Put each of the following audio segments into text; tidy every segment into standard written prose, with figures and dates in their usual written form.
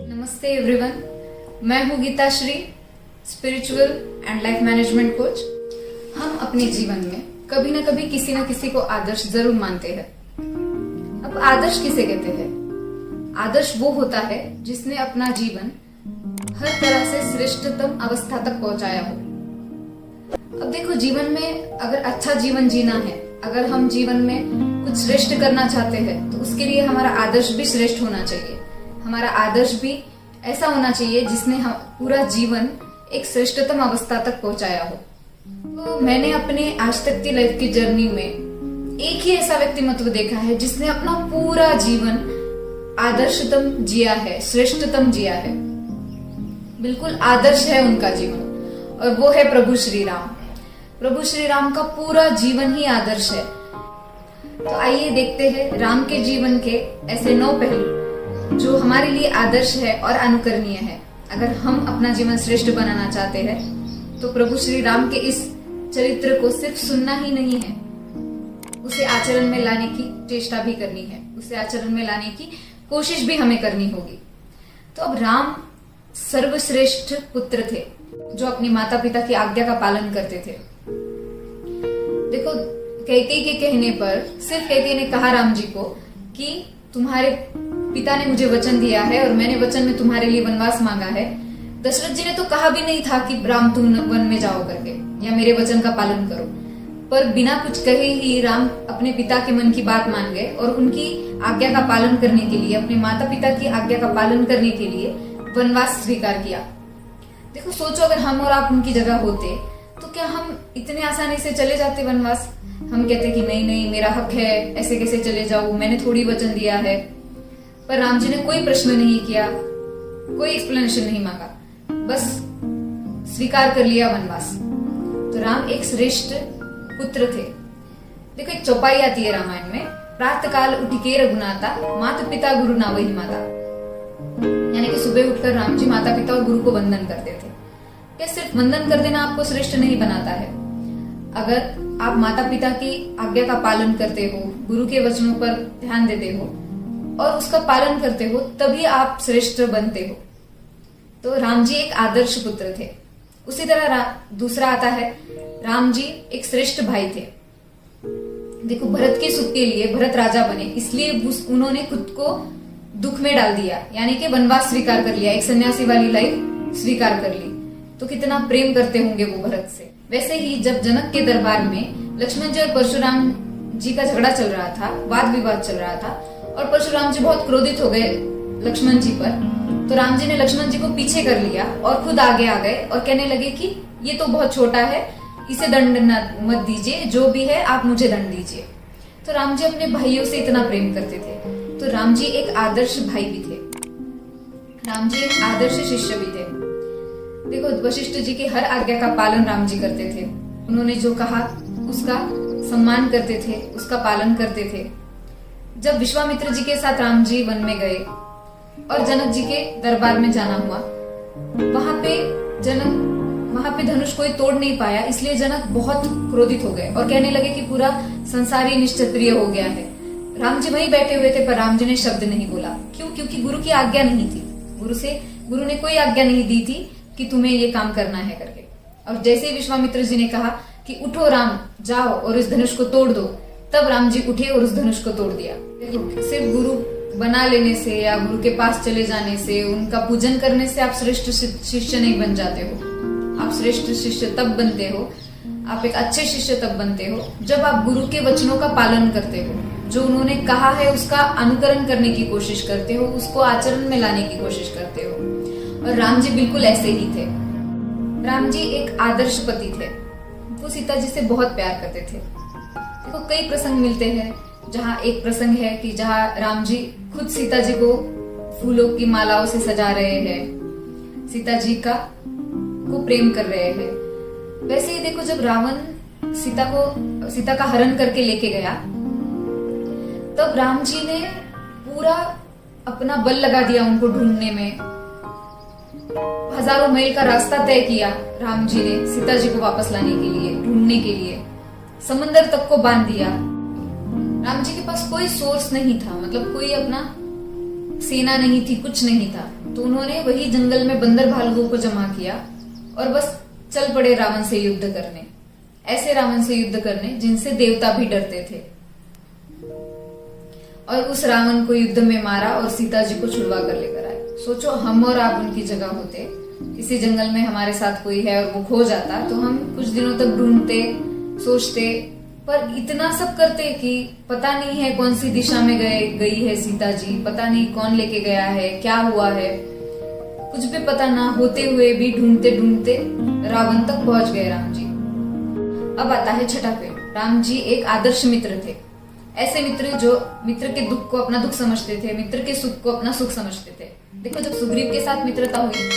नमस्ते एवरीवन, मैं हूँ Geeta Shri, spiritual and life management coach. हम अपने जीवन में कभी ना कभी किसी न किसी को आदर्श जरूर मानते हैं। अब आदर्श किसे कहते हैं? आदर्श वो होता है जिसने अपना जीवन हर तरह से श्रेष्ठतम अवस्था तक पहुंचाया हो। अब देखो, जीवन में अगर अच्छा जीवन जीना है, अगर हम जीवन में कुछ श्रेष्ठ करना चाहते हैं, तो उसके लिए हमारा आदर्श भी श्रेष्ठ होना चाहिए। हमारा आदर्श भी ऐसा होना चाहिए जिसने हम पूरा जीवन एक श्रेष्ठतम अवस्था तक पहुंचाया हो। तो मैंने अपने आज तक की लाइफ की जर्नी में एक ही ऐसा व्यक्तिमत्व देखा है जिसने अपना पूरा जीवन आदर्शतम जिया है, श्रेष्ठतम जिया है। बिल्कुल आदर्श है उनका जीवन, और वो है प्रभु श्री राम। प्रभु श्री राम का पूरा जीवन ही आदर्श है। तो आइए देखते हैं राम के जीवन के ऐसे 9 पहलू जो हमारे लिए आदर्श है और अनुकरणीय है। अगर हम अपना जीवन श्रेष्ठ बनाना चाहते हैं तो प्रभु श्री राम के इस चरित्र को सिर्फ सुनना ही नहीं है, उसे आचरण में लाने की चेष्टा भी करनी है, उसे आचरण में लाने की कोशिश भी हमें करनी होगी। तो अब राम सर्वश्रेष्ठ पुत्र थे जो अपनी माता पिता की आज्ञा का पालन करते थे। देखो, कैकेयी के कहने पर सिर्फ कैकेयी ने कहा राम जी को कि तुम्हारे पिता ने मुझे वचन दिया है और मैंने वचन में तुम्हारे लिए वनवास मांगा है। दशरथ जी ने तो कहा भी नहीं था कि राम तुम वन में जाओ करके या मेरे वचन का पालन करो, पर बिना कुछ कहे ही राम अपने पिता के मन की बात मान गए और उनकी आज्ञा का पालन करने के लिए, अपने माता पिता की आज्ञा का पालन करने के लिए वनवास स्वीकार किया। देखो, सोचो अगर हम और आप उनकी जगह होते तो क्या हम इतने आसानी से चले जाते वनवास? हम कहते कि नहीं नहीं, मेरा हक है, ऐसे कैसे चले जाऊं, मैंने थोड़ी वचन दिया है। पर राम जी ने कोई प्रश्न नहीं किया, कोई एक्सप्लेनेशन नहीं मांगा, बस स्वीकार कर लिया वनवास। तो राम एक श्रेष्ठ पुत्र थे। देखो, एक चौपाई आती है रामायण में, प्रातः काल उठिके रघुनाथा, माता पिता गुरु ना वही माता। यानी कि सुबह उठकर राम जी माता पिता और गुरु को वंदन करते थे। क्या सिर्फ वंदन कर देना आपको श्रेष्ठ नहीं बनाता है? अगर आप माता पिता की आज्ञा का पालन करते हो, गुरु के वचनों पर ध्यान देते हो और उसका पालन करते हो, तभी आप श्रेष्ठ बनते हो। तो राम जी एक आदर्श पुत्र थे। उसी तरह दूसरा आता है, राम जी एक श्रेष्ठ भाई थे। देखो, भरत के सुख के लिए भरत राजा बने, इसलिए उन्होंने खुद को दुख में डाल दिया, यानी कि वनवास स्वीकार कर लिया, एक सन्यासी वाली लाइफ स्वीकार कर ली। तो कितना प्रेम करते होंगे वो भरत से। वैसे ही जब जनक के दरबार में लक्ष्मण जी और परशुराम जी का झगड़ा चल रहा था, वाद विवाद चल रहा था, और परशुराम जी बहुत क्रोधित हो गए लक्ष्मण जी पर, तो राम जी ने लक्ष्मण जी को पीछे कर लिया और खुद आगे आ गए और कहने लगे कि ये तो बहुत छोटा है, इसे दंड मत दीजिए, जो भी है आप मुझे दंड दीजिए। तो राम जी अपने भाइयों से इतना प्रेम करते थे। तो राम जी एक आदर्श भाई भी थे, राम जी एक आदर्श शिष्य भी थे। देखो, वशिष्ठ जी की हर आज्ञा का पालन राम जी करते थे। उन्होंने जो कहा उसका सम्मान करते थे, उसका पालन करते थे। जब विश्वामित्र जी के साथ राम जी वन में गए और जनक जी के दरबार में जाना हुआ, वहां पे धनुष कोई तोड़ नहीं पाया, इसलिए जनक बहुत क्रोधित हो गए और कहने लगे कि पूरा संसार ही निश्चत्रिय हो गया है। राम जी वहीं बैठे हुए थे, पर राम जी ने शब्द नहीं बोला। क्यों? क्योंकि गुरु की आज्ञा नहीं थी। गुरु ने कोई आज्ञा नहीं दी थी कि तुम्हें ये काम करना है करके। और जैसे ही विश्वामित्र जी ने कहा कि उठो राम, जाओ और इस धनुष को तोड़ दो, तब राम जी उठे और उस धनुष को तोड़ दिया। सिर्फ गुरु बना लेने से या गुरु के पास चले जाने से, उनका पूजन करने से आप श्रेष्ठ शिष्य नहीं बन जाते हो। आप श्रेष्ठ शिष्य तब बनते हो, आप एक अच्छे शिष्य तब बनते हो जब आप गुरु के वचनों का पालन करते हो, जो उन्होंने कहा है उसका अनुकरण करने की कोशिश करते हो, उसको आचरण में लाने की कोशिश करते हो। और राम जी बिल्कुल ऐसे ही थे। राम जी एक आदर्श पति थे। वो सीता जी से बहुत प्यार करते थे। देखो, कई प्रसंग मिलते हैं, जहाँ एक प्रसंग है कि जहाँ राम जी खुद सीता जी को फूलों की मालाओं से सजा रहे हैं, सीता जी को प्रेम कर रहे हैं। वैसे ही देखो, जब रावण सीता का हरण करके लेके गया, तब राम जी ने पूरा अपना बल लगा दिया उनको ढूंढने में। हजारों मील का रास्ता तय किया राम जी ने सीता जी को वापस लाने के लिए, ढूंढने के लिए। समंदर तक को बांध दिया। राम जी के पास कोई सोर्स नहीं था, मतलब कोई अपना सेना नहीं थी, कुछ नहीं था। तो उन्होंने वही जंगल में बंदर भालुओं को जमा किया और बस चल पड़े रावण से युद्ध करने। ऐसे रावण से युद्ध करने जिनसे देवता भी डरते थे। और उस रावण को युद्ध में मारा और सीता जी को छुड़वा कर लेकर आए। सोचो हम और आप उनकी जगह होते, किसी जंगल में हमारे साथ कोई है और वो खो जाता, तो हम कुछ दिनों तक ढूंढते, सोचते, पर इतना सब करते कि पता नहीं है कौन सी दिशा में गई है सीता जी, पता नहीं कौन लेके गया है, क्या हुआ है, कुछ भी पता ना होते हुए भी ढूंढते ढूंढते रावण तक पहुंच गए राम जी। अब आता है छठा पेड़। राम जी एक आदर्श मित्र थे। ऐसे मित्र जो मित्र के दुख को अपना दुख समझते थे, मित्र के सुख को अपना सुख समझते थे। देखो जब सुग्रीव के साथ मित्रता हुई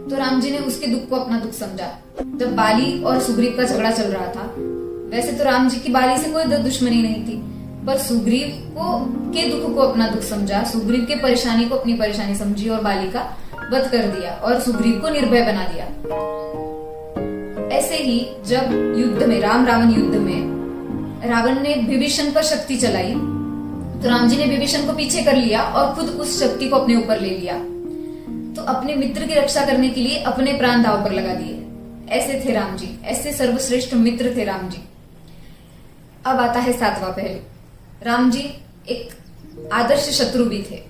तो राम जी ने उसके दुख को अपना दुख समझा। जब बाली और सुग्रीव का झगड़ा चल रहा था, वैसे तो राम जी की बाली से कोई दुश्मनी नहीं थी, पर सुग्रीव के दुख को अपना दुख समझा, सुग्रीव के परेशानी को अपनी परेशानी समझी और बाली का वध कर दिया और सुग्रीव को निर्भय बना दिया। ऐसे ही जब युद्ध में, राम रावण युद्ध में रावण ने विभीषण पर शक्ति चलाई, तो राम जी ने विभीषण को पीछे कर लिया और खुद उस शक्ति को अपने ऊपर ले लिया। तो अपने मित्र की रक्षा करने के लिए अपने प्राण दांव पर लगा दिए। ऐसे थे राम जी, ऐसे सर्वश्रेष्ठ मित्र थे राम जी। अब आता है सातवां पहलू। राम जी एक आदर्श शत्रु भी थे।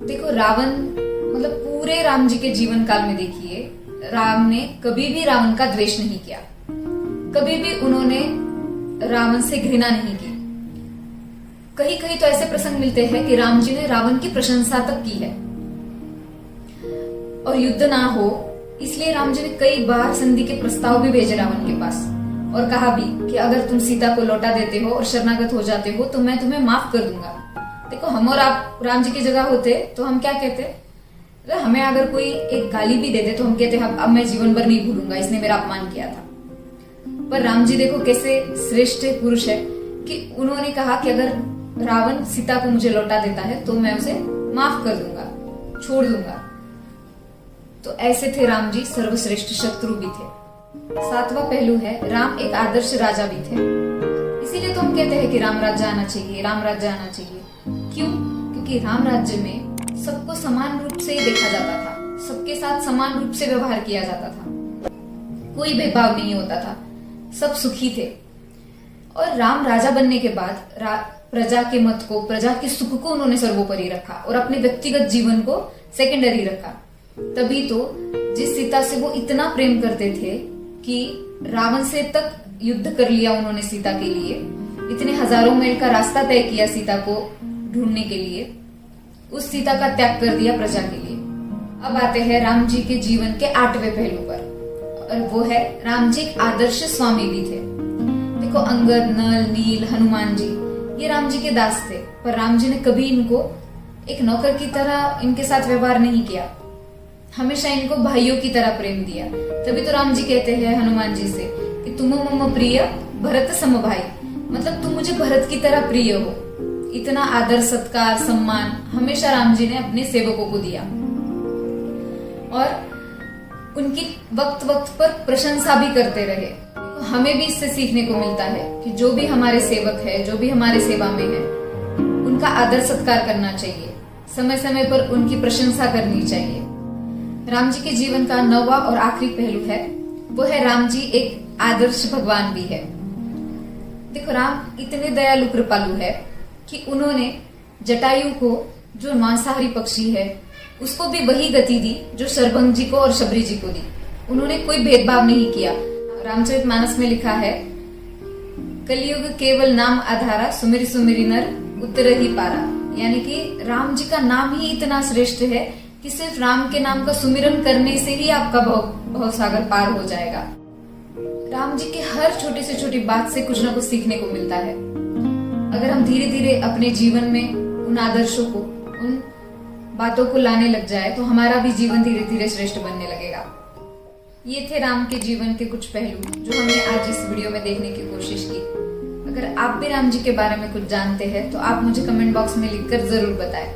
देखो रावण, मतलब पूरे राम जी के जीवन काल में देखिए, राम ने कभी भी रावण का द्वेष नहीं किया, कभी भी उन्होंने रावण से घृणा नहीं की। कहीं कहीं तो ऐसे प्रसंग मिलते हैं कि राम जी ने रावण की प्रशंसा तक की है। और युद्ध ना हो इसलिए राम जी ने कई बार संधि के प्रस्ताव भी भेजे रावण के पास और कहा भी कि अगर तुम सीता को लौटा देते हो और शरणागत हो जाते हो तो मैं तुम्हें माफ कर दूंगा। देखो हम और आप राम जी की जगह होते तो हम क्या कहते, हमें अगर कोई एक गाली भी दे दे तो हम कहते अब मैं जीवन भर नहीं भूलूंगा, इसने मेरा अपमान किया था। पर राम जी देखो कैसे श्रेष्ठ पुरुष है कि उन्होंने कहा कि अगर रावण सीता को मुझे लौटा देता है तो मैं उसे माफ कर दूंगा, छोड़ दूंगा। तो ऐसे थे राम जी, सर्वश्रेष्ठ शत्रु भी थे। सातवां पहलू है राम एक आदर्श राजा भी थे। इसीलिए तो हम कहते हैं कि राम राज्य आना चाहिए, राम राज्य आना चाहिए। क्यों? क्योंकि राम राज्य में सबको समान रूप से ही देखा जाता था, सबके साथ समान रूप से व्यवहार किया जाता था, कोई भेदभाव नहीं होता था, सब सुखी थे। और राम राजा बनने के बाद प्रजा के मत को, प्रजा के सुख को उन्होंने सर्वोपरि रखा और अपने व्यक्तिगत जीवन को सेकेंडरी रखा। तभी तो जिस सीता से वो इतना प्रेम करते थे कि रावण से तक युद्ध कर लिया उन्होंने सीता के लिए, इतने हजारों मील का रास्ता तय किया सीता को ढूंढने के लिए, उस सीता का त्याग कर दिया प्रजा के लिए। अब आते हैं राम जी के जीवन के 8वें पहलू पर, और वो है राम जी एक आदर्श स्वामी भी थे। देखो अंगद, नल, नील, हनुमान जी ये राम जी के दास थे, पर राम जी ने कभी इनको एक नौकर की तरह इनके साथ व्यवहार नहीं किया, हमेशा इनको भाइयों की तरह प्रेम दिया। तभी तो राम जी कहते हैं हनुमान जी से कि तुम मम प्रिय भरत सम भाई, मतलब तुम मुझे भरत की तरह प्रिय हो। इतना आदर, सत्कार, सम्मान हमेशा राम जी ने अपने सेवकों को दिया और उनकी वक्त वक्त पर प्रशंसा भी करते रहे। हमें भी इससे सीखने को मिलता है कि जो भी हमारे सेवक है, जो भी हमारे सेवा में है, उनका आदर सत्कार करना चाहिए, समय समय पर उनकी प्रशंसा करनी चाहिए। राम जी के जीवन का 9वां और आखिरी पहलू है वो है राम जी एक आदर्श भगवान भी है। देखो राम इतने दयालु कृपालु है कि उन्होंने जटायु को, जो मांसाहारी पक्षी है, उसको भी वही गति दी जो शरभंग जी को और शबरी जी को दी। उन्होंने कोई भेदभाव नहीं किया। रामचरितमानस में लिखा है, कलयुग केवल नाम आधारा, सुमिरि सुमिरि नर उतर ही पारा। यानी कि राम जी का नाम ही इतना श्रेष्ठ है कि सिर्फ राम के नाम का सुमिरन करने से ही आपका भवसागर पार हो जाएगा। राम जी के हर छोटी से छोटी बात से कुछ न कुछ सीखने को मिलता है। अगर हम धीरे धीरे अपने जीवन में उन आदर्शों को, उन बातों को लाने लग जाए तो हमारा भी जीवन धीरे धीरे श्रेष्ठ बनने लगेगा। ये थे राम के जीवन के कुछ पहलू जो हमने आज इस वीडियो में देखने की कोशिश की। अगर आप भी राम जी के बारे में कुछ जानते हैं तो आप मुझे कमेंट बॉक्स में लिखकर जरूर बताएं।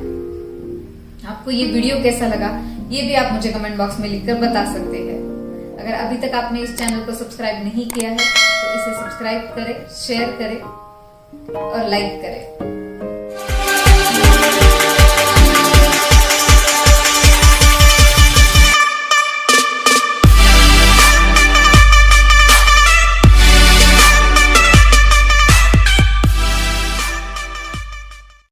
आपको ये वीडियो कैसा लगा ये भी आप मुझे कमेंट बॉक्स में लिखकर बता सकते हैं। अगर अभी तक आपने इस चैनल को सब्सक्राइब नहीं किया है तो इसे सब्सक्राइब करें, शेयर करें और लाइक करें।